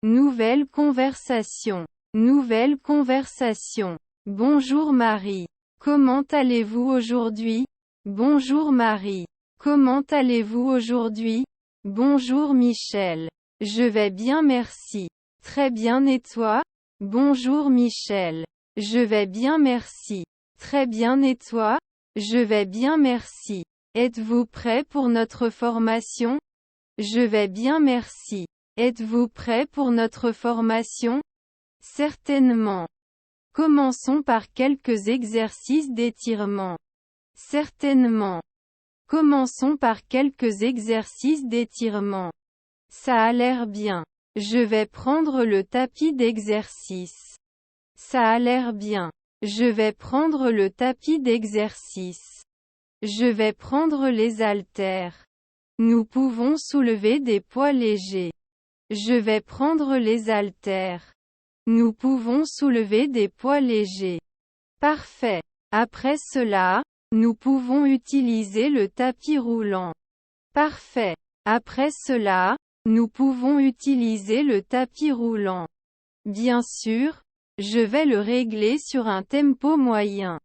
Nouvelle conversation. Nouvelle conversation. Bonjour Marie. Comment allez-vous aujourd'hui? Bonjour Marie. Comment allez-vous aujourd'hui? Bonjour Michel. Je vais bien merci. Très bien et toi? Bonjour Michel. Je vais bien merci. Très bien et toi? Je vais bien merci. Êtes-vous prêt pour notre formation? Je vais bien merci. Êtes-vous prêt pour notre formation? Certainement. Commençons par quelques exercices d'étirement. Certainement. Commençons par quelques exercices d'étirement. Ça a l'air bien. Je vais prendre le tapis d'exercice. Ça a l'air bien. Je vais prendre le tapis d'exercice. Je vais prendre les haltères. Nous pouvons soulever des poids légers. Je vais prendre les haltères. Nous pouvons soulever des poids légers. Parfait. Après cela, nous pouvons utiliser le tapis roulant. Parfait. Après cela, nous pouvons utiliser le tapis roulant. Bien sûr, je vais le régler sur un tempo moyen.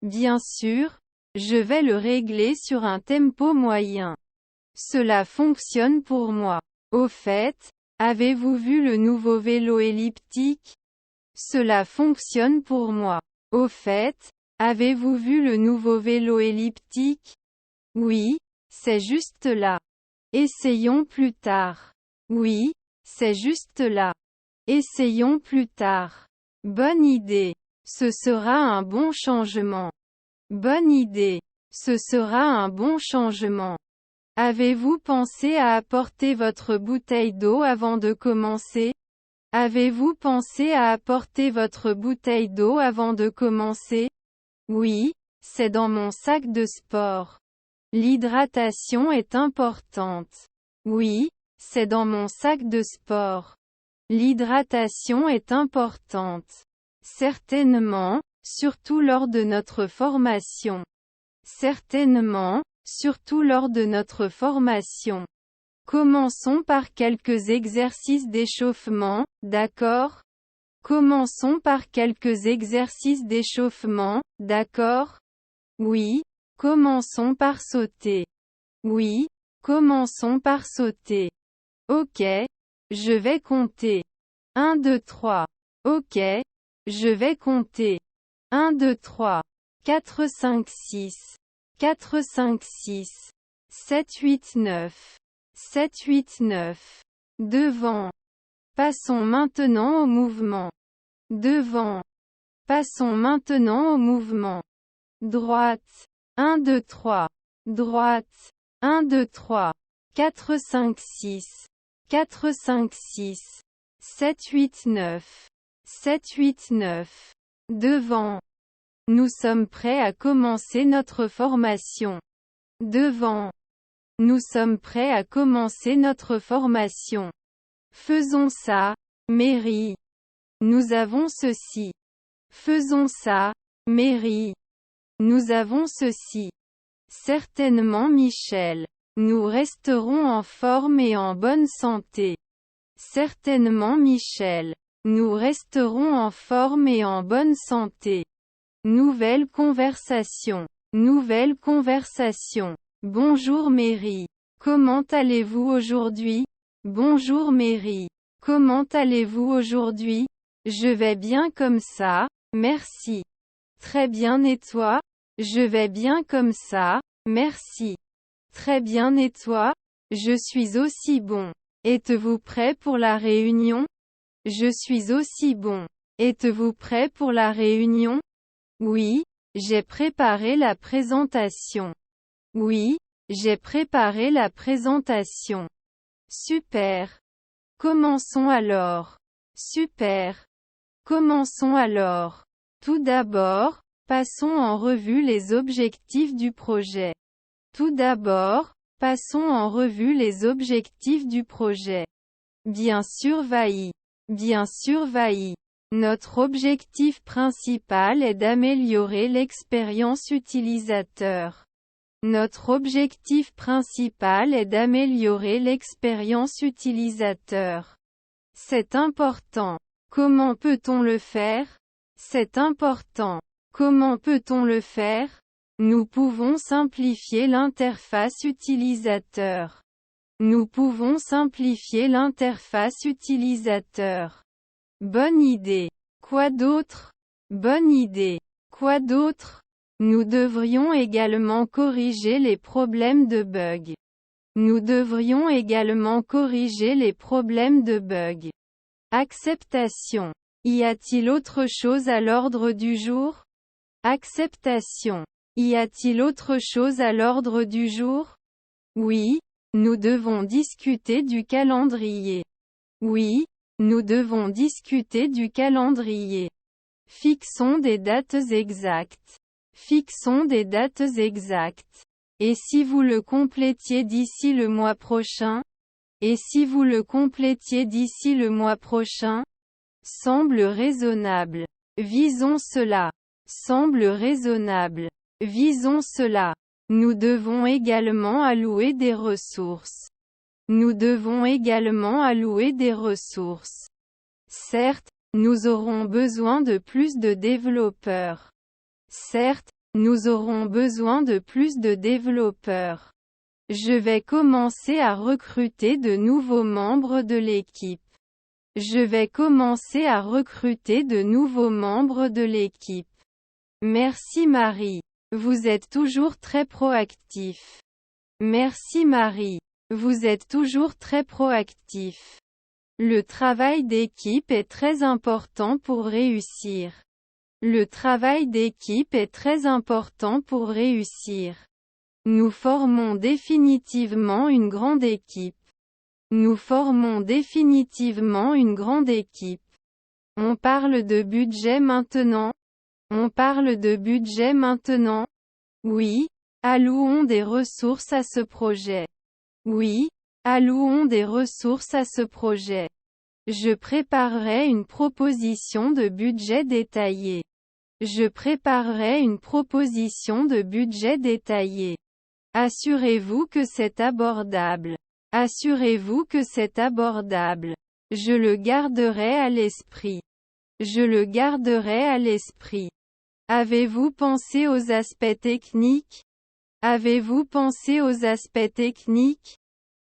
Bien sûr, je vais le régler sur un tempo moyen. Cela fonctionne pour moi. Au fait, avez-vous vu le nouveau vélo elliptique? Cela fonctionne pour moi. Au fait, avez-vous vu le nouveau vélo elliptique? Oui, c'est juste là. Essayons plus tard. Oui, c'est juste là. Essayons plus tard. Bonne idée. Ce sera un bon changement. Bonne idée. Ce sera un bon changement. Avez-vous pensé à apporter votre bouteille d'eau avant de commencer? Avez-vous pensé à apporter votre bouteille d'eau avant de commencer? Oui, c'est dans mon sac de sport. L'hydratation est importante. Oui, c'est dans mon sac de sport. L'hydratation est importante. Certainement, surtout lors de notre formation. Certainement, surtout lors de notre formation. Commençons par quelques exercices d'échauffement, d'accord? Commençons par quelques exercices d'échauffement, d'accord? Oui, commençons par sauter. Oui, commençons par sauter. Ok, je vais compter. 1, 2, 3. Ok, je vais compter. 1, 2, 3. 4, 5, 6. 4, 5, 6. 7, 8, 9. 7, 8, 9. Devant. Passons maintenant au mouvement. Devant. Passons maintenant au mouvement. Droite. 1, 2, 3. Droite. 1, 2, 3. 4, 5, 6. 4, 5, 6. 7, 8, 9. 7, 8, 9. Devant. Nous sommes prêts à commencer notre formation. Devant. Nous sommes prêts à commencer notre formation. Faisons ça, Mary. Nous avons ceci. Faisons ça, Mary. Nous avons ceci. Certainement Michel. Nous resterons en forme et en bonne santé. Certainement Michel. Nous resterons en forme et en bonne santé. Nouvelle conversation. Nouvelle conversation. Bonjour Mary. Comment allez-vous aujourd'hui? Bonjour Mary. Comment allez-vous aujourd'hui? Je vais bien comme ça, merci. Très bien et toi? Je vais bien comme ça, merci. Très bien et toi? Je suis aussi bon. Êtes-vous prêt pour la réunion? Je suis aussi bon. Êtes-vous prêt pour la réunion? Oui, j'ai préparé la présentation. Oui, j'ai préparé la présentation. Super. Commençons alors. Super. Commençons alors. Tout d'abord, passons en revue les objectifs du projet. Tout d'abord, passons en revue les objectifs du projet. Bien surveillé. Bien surveillé. Notre objectif principal est d'améliorer l'expérience utilisateur. Notre objectif principal est d'améliorer l'expérience utilisateur. C'est important. Comment peut-on le faire? C'est important. Comment peut-on le faire? Nous pouvons simplifier l'interface utilisateur. Nous pouvons simplifier l'interface utilisateur. Bonne idée. Quoi d'autre? Bonne idée. Quoi d'autre? Nous devrions également corriger les problèmes de bugs. Nous devrions également corriger les problèmes de bugs. Acceptation. Y a-t-il autre chose à l'ordre du jour? Acceptation. Y a-t-il autre chose à l'ordre du jour? Oui, nous devons discuter du calendrier. Oui, nous devons discuter du calendrier. Fixons des dates exactes. Fixons des dates exactes. Et si vous le complétiez d'ici le mois prochain? Et si vous le complétiez d'ici le mois prochain? Semble raisonnable. Visons cela. Semble raisonnable. Visons cela. Nous devons également allouer des ressources. Nous devons également allouer des ressources. Certes, nous aurons besoin de plus de développeurs. Certes, nous aurons besoin de plus de développeurs. Je vais commencer à recruter de nouveaux membres de l'équipe. Je vais commencer à recruter de nouveaux membres de l'équipe. Merci Marie. Vous êtes toujours très proactif. Merci Marie. Vous êtes toujours très proactif. Le travail d'équipe est très important pour réussir. Le travail d'équipe est très important pour réussir. Nous formons définitivement une grande équipe. Nous formons définitivement une grande équipe. On parle de budget maintenant? On parle de budget maintenant? Oui, allouons des ressources à ce projet. Oui, allouons des ressources à ce projet. Je préparerai une proposition de budget détaillée. Je préparerai une proposition de budget détaillée. Assurez-vous que c'est abordable. Assurez-vous que c'est abordable. Je le garderai à l'esprit. Je le garderai à l'esprit. Avez-vous pensé aux aspects techniques? Avez-vous pensé aux aspects techniques?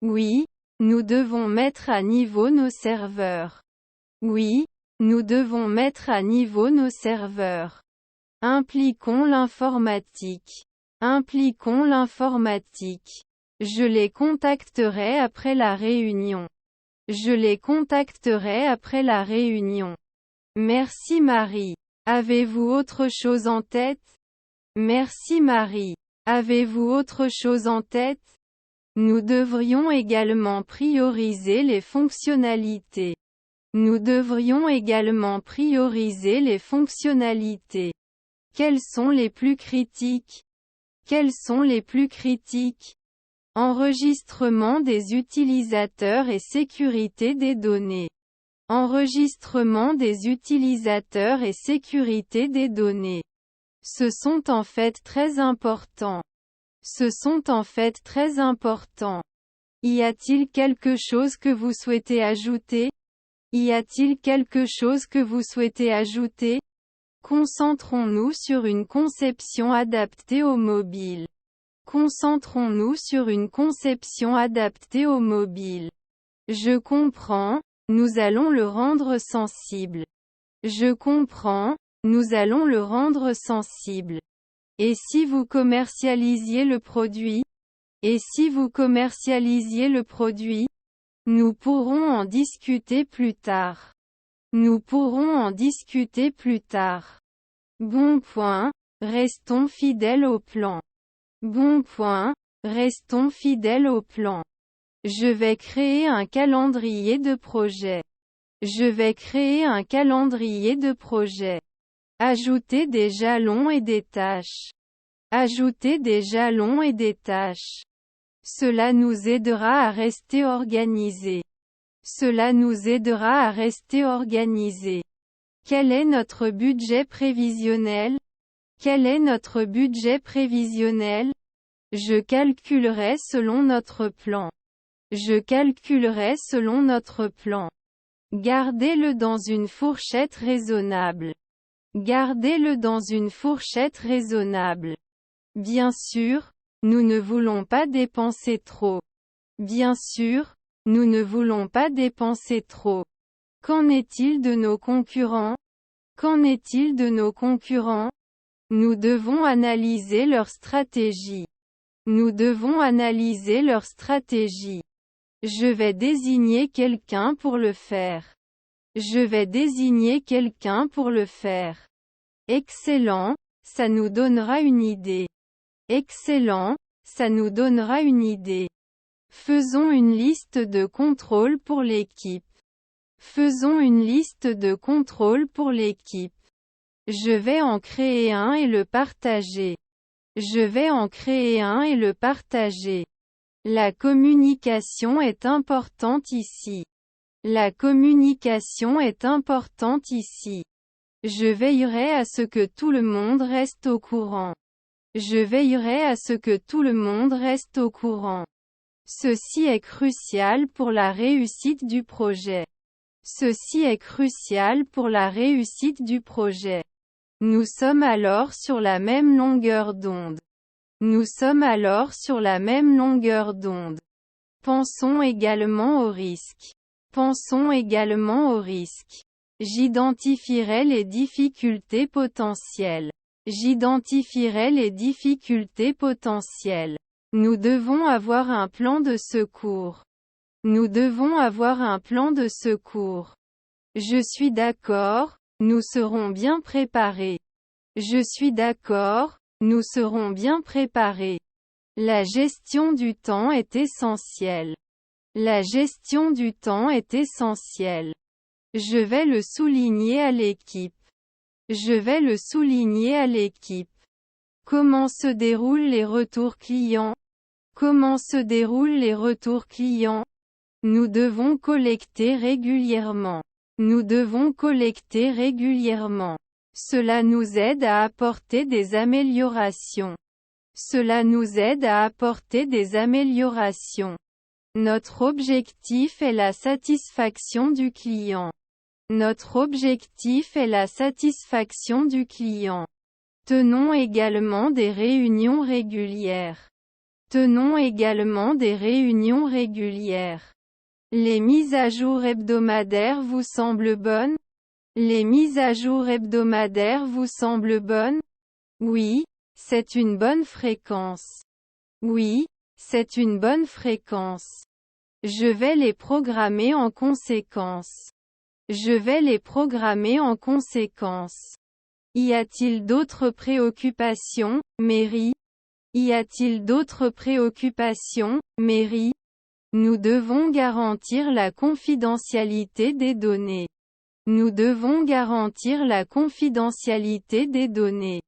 Oui, nous devons mettre à niveau nos serveurs. Oui, nous devons mettre à niveau nos serveurs. Impliquons l'informatique. Impliquons l'informatique. Je les contacterai après la réunion. Je les contacterai après la réunion. Merci Marie. Avez-vous autre chose en tête? Merci Marie. Avez-vous autre chose en tête? Nous devrions également prioriser les fonctionnalités. Nous devrions également prioriser les fonctionnalités. Quelles sont les plus critiques? Quelles sont les plus critiques? Enregistrement des utilisateurs et sécurité des données. Enregistrement des utilisateurs et sécurité des données. Ce sont en fait très importants. Ce sont en fait très importants. Y a-t-il quelque chose que vous souhaitez ajouter? Y a-t-il quelque chose que vous souhaitez ajouter? Concentrons-nous sur une conception adaptée au mobile. Concentrons-nous sur une conception adaptée au mobile. Je comprends, nous allons le rendre sensible. Je comprends, nous allons le rendre sensible. Et si vous commercialisiez le produit? Et si vous commercialisiez le produit? Nous pourrons en discuter plus tard. Nous pourrons en discuter plus tard. Bon point, restons fidèles au plan. Bon point, restons fidèles au plan. Je vais créer un calendrier de projet. Je vais créer un calendrier de projet. Ajouter des jalons et des tâches. Ajouter des jalons et des tâches. Cela nous aidera à rester organisés. Cela nous aidera à rester organisés. Quel est notre budget prévisionnel? Quel est notre budget prévisionnel? Je calculerai selon notre plan. Je calculerai selon notre plan. Gardez-le dans une fourchette raisonnable. Gardez-le dans une fourchette raisonnable. Bien sûr, nous ne voulons pas dépenser trop. Bien sûr, nous ne voulons pas dépenser trop. Qu'en est-il de nos concurrents? Qu'en est-il de nos concurrents? Nous devons analyser leur stratégie. Nous devons analyser leur stratégie. Je vais désigner quelqu'un pour le faire. Je vais désigner quelqu'un pour le faire. Excellent, ça nous donnera une idée. Excellent, ça nous donnera une idée. Faisons une liste de contrôle pour l'équipe. Faisons une liste de contrôle pour l'équipe. Je vais en créer un et le partager. Je vais en créer un et le partager. La communication est importante ici. La communication est importante ici. Je veillerai à ce que tout le monde reste au courant. Je veillerai à ce que tout le monde reste au courant. Ceci est crucial pour la réussite du projet. Ceci est crucial pour la réussite du projet. Nous sommes alors sur la même longueur d'onde. Nous sommes alors sur la même longueur d'onde. Pensons également aux risques. Pensons également aux risques. J'identifierai les difficultés potentielles. J'identifierai les difficultés potentielles. Nous devons avoir un plan de secours. Nous devons avoir un plan de secours. Je suis d'accord, nous serons bien préparés. Je suis d'accord, nous serons bien préparés. La gestion du temps est essentielle. La gestion du temps est essentielle. Je vais le souligner à l'équipe. Je vais le souligner à l'équipe. Comment se déroulent les retours clients? Comment se déroulent les retours clients? Nous devons collecter régulièrement. Nous devons collecter régulièrement. Cela nous aide à apporter des améliorations. Cela nous aide à apporter des améliorations. Notre objectif est la satisfaction du client. Notre objectif est la satisfaction du client. Tenons également des réunions régulières. Tenons également des réunions régulières. Les mises à jour hebdomadaires vous semblent bonnes? Les mises à jour hebdomadaires vous semblent bonnes? Oui, c'est une bonne fréquence. Oui, c'est une bonne fréquence. Je vais les programmer en conséquence. Je vais les programmer en conséquence. Y a-t-il d'autres préoccupations, Mary? Y a-t-il d'autres préoccupations, Mary? Nous devons garantir la confidentialité des données. Nous devons garantir la confidentialité des données.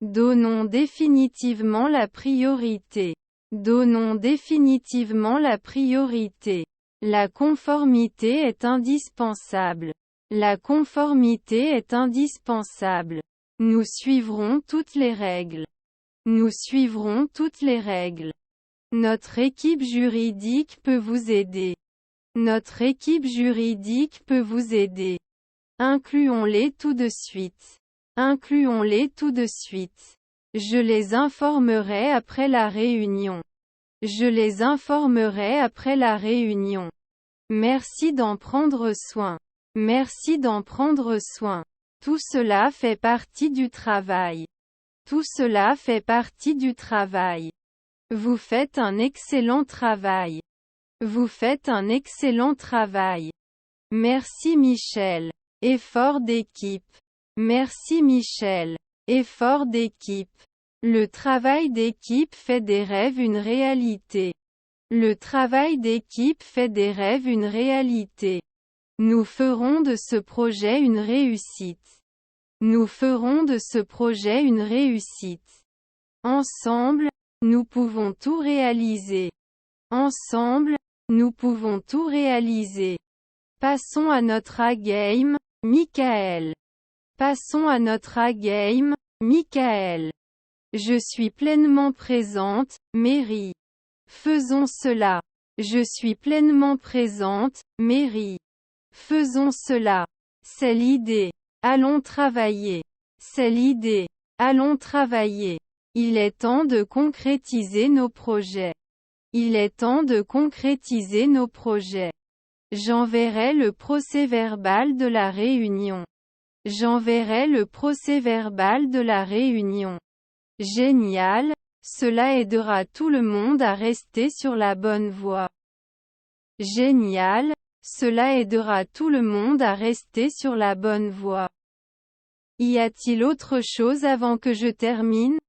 Donnons définitivement la priorité. Donnons définitivement la priorité. La conformité est indispensable. La conformité est indispensable. Nous suivrons toutes les règles. Nous suivrons toutes les règles. Notre équipe juridique peut vous aider. Notre équipe juridique peut vous aider. Incluons-les tout de suite. Incluons-les tout de suite. Je les informerai après la réunion. Je les informerai après la réunion. Merci d'en prendre soin. Merci d'en prendre soin. Tout cela fait partie du travail. Tout cela fait partie du travail. Vous faites un excellent travail. Vous faites un excellent travail. Merci Michel. Effort d'équipe. Merci Michel. Effort d'équipe. Le travail d'équipe fait des rêves une réalité. Le travail d'équipe fait des rêves une réalité. Nous ferons de ce projet une réussite. Nous ferons de ce projet une réussite. Ensemble, nous pouvons tout réaliser. Ensemble, nous pouvons tout réaliser. Passons à notre A-game, Michael. Passons à notre A-game, Michael. Je suis pleinement présente, Mary. Faisons cela. Je suis pleinement présente, Mary. Faisons cela. C'est l'idée. Allons travailler. C'est l'idée. Allons travailler. Il est temps de concrétiser nos projets. Il est temps de concrétiser nos projets. J'enverrai le procès-verbal de la réunion. J'enverrai le procès-verbal de la réunion. Génial, cela aidera tout le monde à rester sur la bonne voie. Génial, cela aidera tout le monde à rester sur la bonne voie. Y a-t-il autre chose avant que je termine?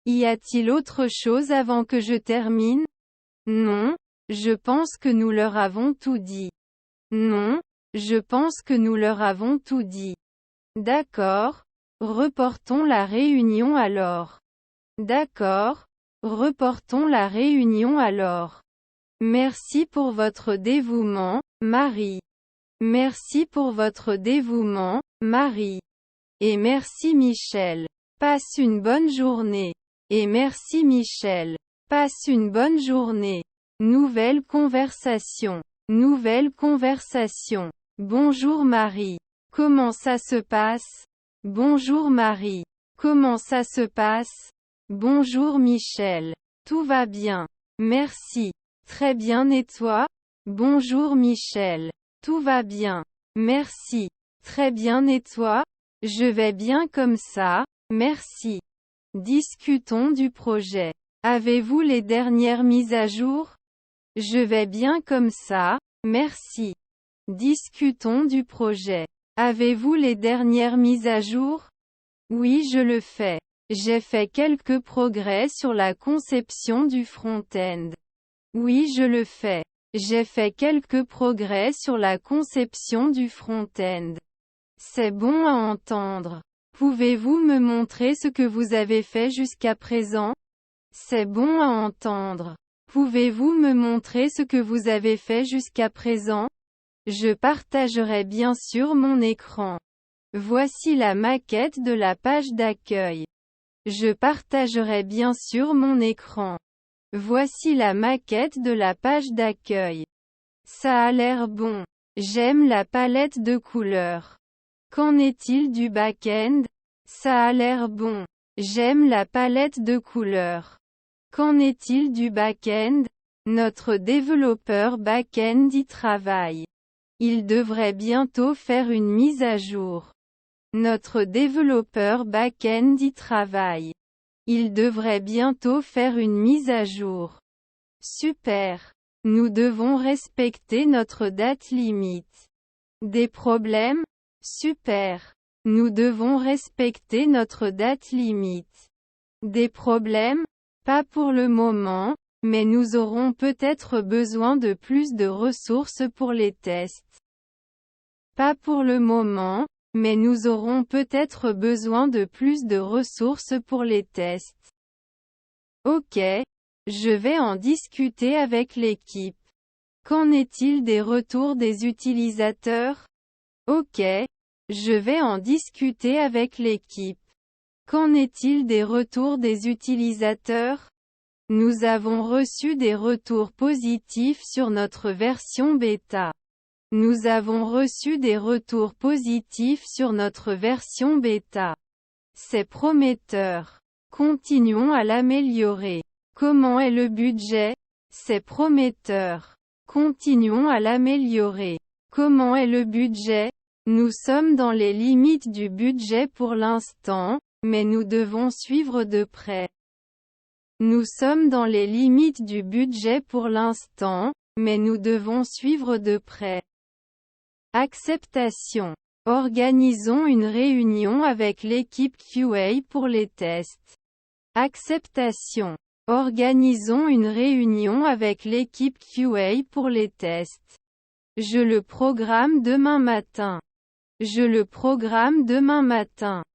Y a-t-il autre chose avant que je termine? Non, je pense que nous leur avons tout dit. Non, je pense que nous leur avons tout dit. D'accord, reportons la réunion alors. D'accord, reportons la réunion alors. Merci pour votre dévouement, Marie. Merci pour votre dévouement, Marie. Et merci Michel. Passe une bonne journée. Et merci Michel. Passe une bonne journée. Nouvelle conversation. Nouvelle conversation. Bonjour Marie. Comment ça se passe? Bonjour Marie. Comment ça se passe? Bonjour Michel. Tout va bien. Merci. Très bien et toi? Bonjour Michel. Tout va bien. Merci. Très bien et toi? Je vais bien comme ça, merci. Discutons du projet. Avez-vous les dernières mises à jour? Je vais bien comme ça, merci. Discutons du projet. Avez-vous les dernières mises à jour? Oui, je le fais. J'ai fait quelques progrès sur la conception du front-end. Oui, je le fais. J'ai fait quelques progrès sur la conception du front-end. C'est bon à entendre. Pouvez-vous me montrer ce que vous avez fait jusqu'à présent? C'est bon à entendre. Pouvez-vous me montrer ce que vous avez fait jusqu'à présent? Je partagerai bien sûr mon écran. Voici la maquette de la page d'accueil. Je partagerai bien sûr mon écran. Voici la maquette de la page d'accueil. Ça a l'air bon. J'aime la palette de couleurs. Qu'en est-il du back-end? Ça a l'air bon. J'aime la palette de couleurs. Qu'en est-il du back-end? Notre développeur back-end y travaille. Il devrait bientôt faire une mise à jour. Notre développeur back-end y travaille. Il devrait bientôt faire une mise à jour. Super. Nous devons respecter notre date limite. Des problèmes? Super. Nous devons respecter notre date limite. Des problèmes? Pas pour le moment, mais nous aurons peut-être besoin de plus de ressources pour les tests. Pas pour le moment, mais nous aurons peut-être besoin de plus de ressources pour les tests. Ok. Je vais en discuter avec l'équipe. Qu'en est-il des retours des utilisateurs? Ok. Je vais en discuter avec l'équipe. Qu'en est-il des retours des utilisateurs? Nous avons reçu des retours positifs sur notre version bêta. Nous avons reçu des retours positifs sur notre version bêta. C'est prometteur. Continuons à l'améliorer. Comment est le budget? C'est prometteur. Continuons à l'améliorer. Comment est le budget? Nous sommes dans les limites du budget pour l'instant, mais nous devons suivre de près. Nous sommes dans les limites du budget pour l'instant, mais nous devons suivre de près. Acceptation. Organisons une réunion avec l'équipe QA pour les tests. Acceptation. Organisons une réunion avec l'équipe QA pour les tests. Je le programme demain matin. Je le programme demain matin.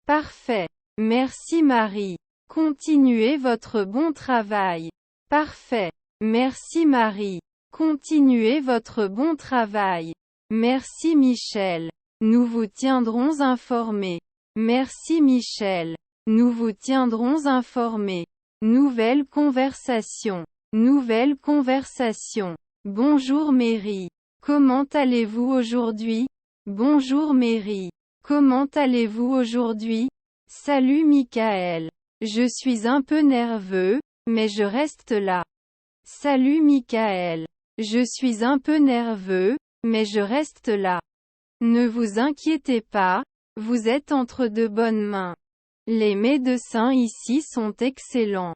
Parfait. Merci Marie. Continuez votre bon travail. Parfait. Merci Marie. Continuez votre bon travail. Merci Michel. Nous vous tiendrons informés. Merci Michel. Nous vous tiendrons informés. Nouvelle conversation. Nouvelle conversation. Bonjour Mary. Comment allez-vous aujourd'hui? Bonjour Mary. Comment allez-vous aujourd'hui? Salut Michael. Je suis un peu nerveux, mais je reste là. Salut Michael. Je suis un peu nerveux, mais je reste là. Ne vous inquiétez pas, vous êtes entre de bonnes mains. Les médecins ici sont excellents.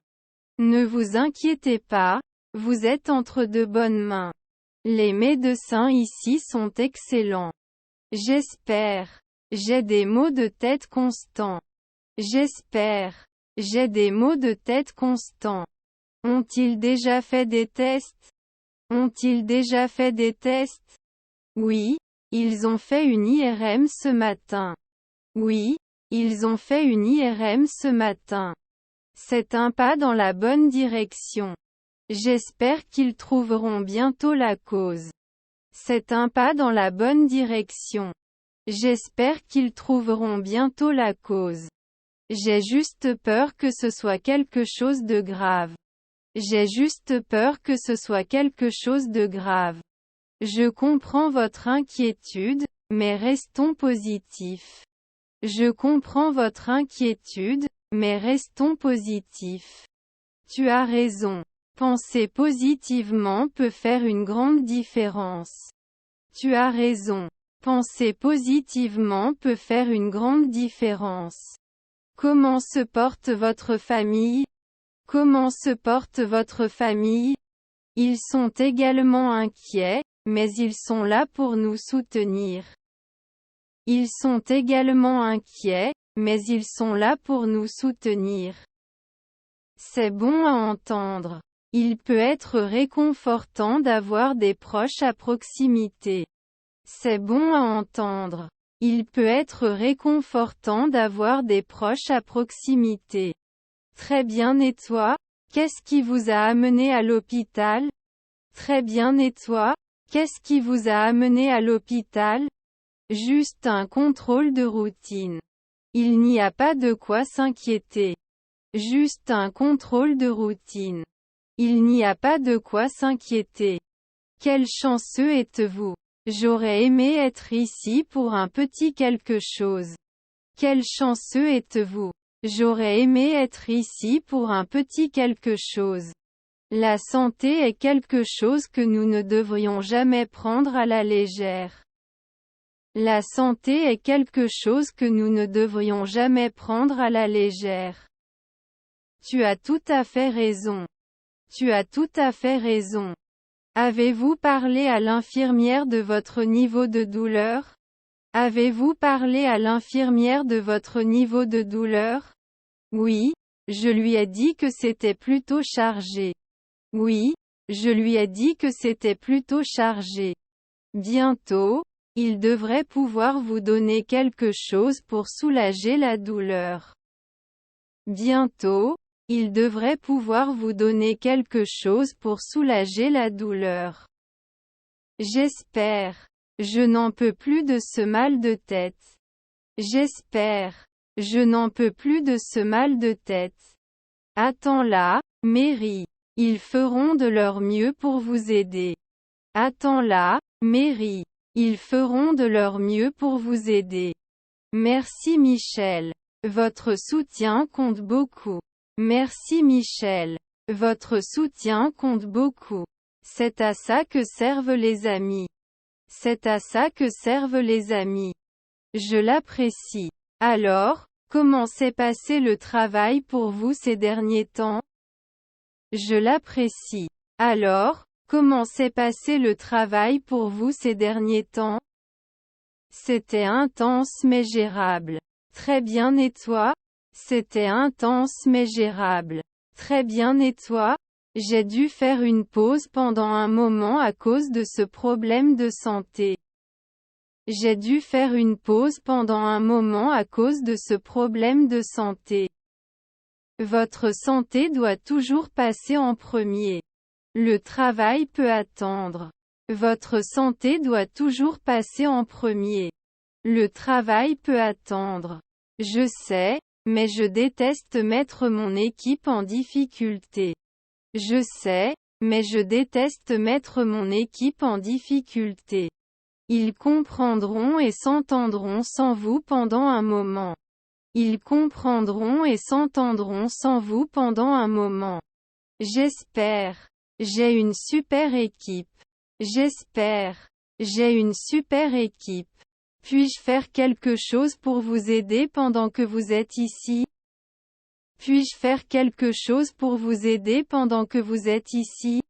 Ne vous inquiétez pas, vous êtes entre de bonnes mains. Les médecins ici sont excellents. J'espère. J'ai des maux de tête constants. J'espère. J'ai des maux de tête constants. Ont-ils déjà fait des tests? Ont-ils déjà fait des tests? Oui, ils ont fait une IRM ce matin. Oui, ils ont fait une IRM ce matin. C'est un pas dans la bonne direction. J'espère qu'ils trouveront bientôt la cause. C'est un pas dans la bonne direction. J'espère qu'ils trouveront bientôt la cause. J'ai juste peur que ce soit quelque chose de grave. J'ai juste peur que ce soit quelque chose de grave. Je comprends votre inquiétude, mais restons positifs. Je comprends votre inquiétude, mais restons positifs. Tu as raison. Penser positivement peut faire une grande différence. Tu as raison. Penser positivement peut faire une grande différence. Comment se porte votre famille? Comment se porte votre famille? Ils sont également inquiets, mais ils sont là pour nous soutenir. Ils sont également inquiets, mais ils sont là pour nous soutenir. C'est bon à entendre. Il peut être réconfortant d'avoir des proches à proximité. C'est bon à entendre. Il peut être réconfortant d'avoir des proches à proximité. Très bien et toi? Qu'est-ce qui vous a amené à l'hôpital? Très bien et toi? Qu'est-ce qui vous a amené à l'hôpital? Juste un contrôle de routine. Il n'y a pas de quoi s'inquiéter. Juste un contrôle de routine. Il n'y a pas de quoi s'inquiéter. Quel chanceux êtes-vous? J'aurais aimé être ici pour un petit quelque chose. Quel chanceux êtes-vous? J'aurais aimé être ici pour un petit quelque chose. La santé est quelque chose que nous ne devrions jamais prendre à la légère. La santé est quelque chose que nous ne devrions jamais prendre à la légère. Tu as tout à fait raison. Tu as tout à fait raison. Avez-vous parlé à l'infirmière de votre niveau de douleur? Avez-vous parlé à l'infirmière de votre niveau de douleur? Oui, je lui ai dit que c'était plutôt chargé. Oui, je lui ai dit que c'était plutôt chargé. Bientôt, il devrait pouvoir vous donner quelque chose pour soulager la douleur. Bientôt, il devrait pouvoir vous donner quelque chose pour soulager la douleur. J'espère. Je n'en peux plus de ce mal de tête. J'espère. Je n'en peux plus de ce mal de tête. Attends là, Mary. Ils feront de leur mieux pour vous aider. Attends là, Mary. Ils feront de leur mieux pour vous aider. Merci Michel. Votre soutien compte beaucoup. Merci Michel. Votre soutien compte beaucoup. C'est à ça que servent les amis. C'est à ça que servent les amis. Je l'apprécie. Alors, comment s'est passé le travail pour vous ces derniers temps? Je l'apprécie. Alors, comment s'est passé le travail pour vous ces derniers temps? C'était intense mais gérable. Très bien et toi? C'était intense mais gérable. Très bien et toi? J'ai dû faire une pause pendant un moment à cause de ce problème de santé. J'ai dû faire une pause pendant un moment à cause de ce problème de santé. Votre santé doit toujours passer en premier. Le travail peut attendre. Votre santé doit toujours passer en premier. Le travail peut attendre. Je sais, mais je déteste mettre mon équipe en difficulté. Je sais, Mais je déteste mettre mon équipe en difficulté. Ils comprendront et s'entendront sans vous pendant un moment. Ils comprendront et s'entendront sans vous pendant un moment. J'espère. J'ai une super équipe. J'espère. J'ai une super équipe. Puis-je faire quelque chose pour vous aider pendant que vous êtes ici? Puis-je faire quelque chose pour vous aider pendant que vous êtes ici?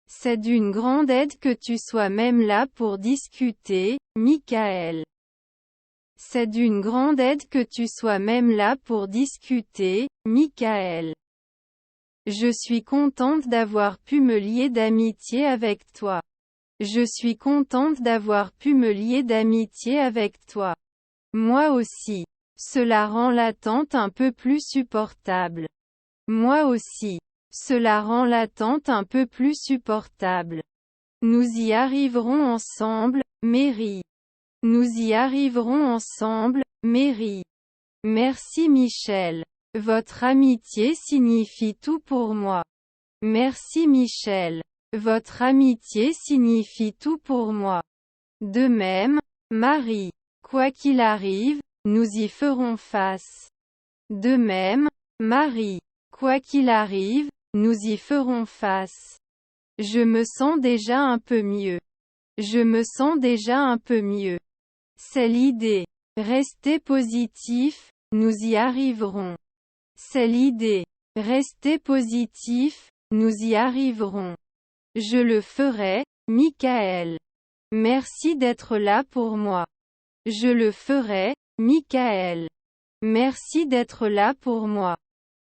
C'est d'une grande aide que tu sois même là pour discuter, Michael. C'est d'une grande aide que tu sois même là pour discuter, Michael. Je suis contente d'avoir pu me lier d'amitié avec toi. Je suis contente d'avoir pu me lier d'amitié avec toi. Moi aussi. Cela rend l'attente un peu plus supportable. Moi aussi. Cela rend l'attente un peu plus supportable. Nous y arriverons ensemble, Mary. Nous y arriverons ensemble, Mary. Merci Michel. Votre amitié signifie tout pour moi. Merci Michel. Votre amitié signifie tout pour moi. De même, Marie. Quoi qu'il arrive, nous y ferons face. De même, Marie. Quoi qu'il arrive, nous y ferons face. Je me sens déjà un peu mieux. Je me sens déjà un peu mieux. C'est l'idée. Restez positif, nous y arriverons. C'est l'idée. Restez positif, nous y arriverons. Je le ferai, Michael. Merci d'être là pour moi. Je le ferai, Michael. Merci d'être là pour moi.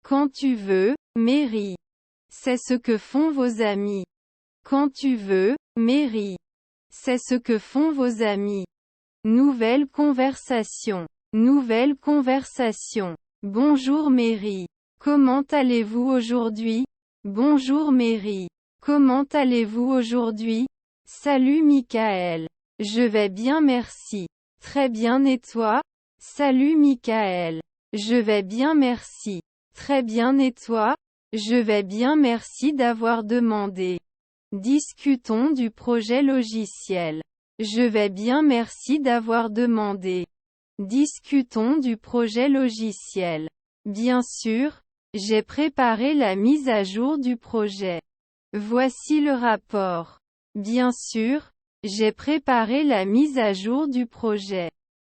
Quand tu veux, Mary. C'est ce que font vos amis. Quand tu veux, Mary. C'est ce que font vos amis. Nouvelle conversation. Nouvelle conversation. Bonjour Mary. Comment allez-vous aujourd'hui? Bonjour Mary. Comment allez-vous aujourd'hui? Salut Michael. Je vais bien merci. Très bien et toi? Salut Michael. Je vais bien merci. Très bien et toi? Je vais bien merci d'avoir demandé. Discutons du projet logiciel. Je vais bien merci d'avoir demandé. Discutons du projet logiciel. Bien sûr, j'ai préparé la mise à jour du projet. Voici le rapport. Bien sûr, j'ai préparé la mise à jour du projet.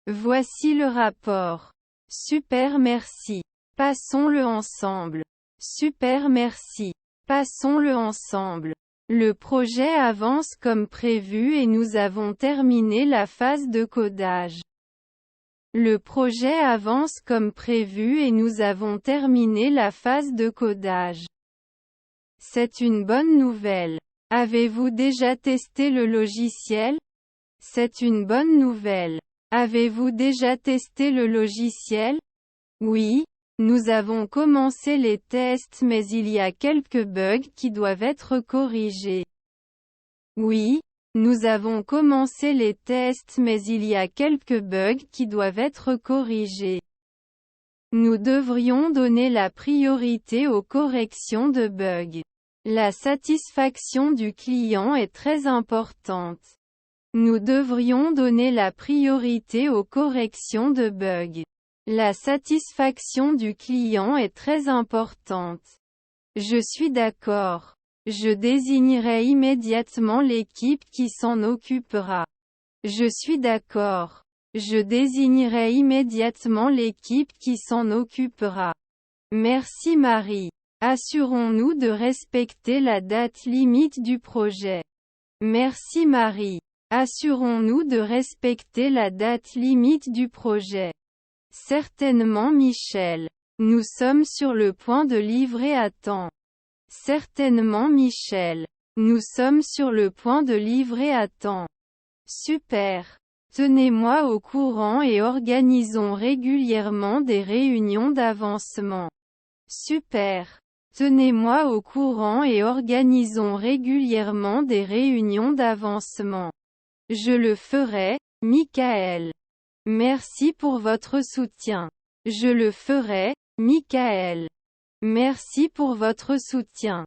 Voici le rapport. Super merci. Passons-le ensemble. Super merci. Passons-le ensemble. Le projet avance comme prévu et nous avons terminé la phase de codage. Le projet avance comme prévu et nous avons terminé la phase de codage. C'est une bonne nouvelle. Avez-vous déjà testé le logiciel? C'est une bonne nouvelle. Avez-vous déjà testé le logiciel? Oui, nous avons commencé les tests mais il y a quelques bugs qui doivent être corrigés. Oui, nous avons commencé les tests mais il y a quelques bugs qui doivent être corrigés. Nous devrions donner la priorité aux corrections de bugs. La satisfaction du client est très importante. Nous devrions donner la priorité aux corrections de bugs. La satisfaction du client est très importante. Je suis d'accord. Je désignerai immédiatement l'équipe qui s'en occupera. Je suis d'accord. Je désignerai immédiatement l'équipe qui s'en occupera. Merci Marie. Assurons-nous de respecter la date limite du projet. Merci Marie. Assurons-nous de respecter la date limite du projet. Certainement Michel. Nous sommes sur le point de livrer à temps. Certainement Michel. Nous sommes sur le point de livrer à temps. Super. Tenez-moi au courant et organisons régulièrement des réunions d'avancement. Super. Tenez-moi au courant et organisons régulièrement des réunions d'avancement. Je le ferai, Michael. Merci pour votre soutien. Je le ferai, Michael. Merci pour votre soutien.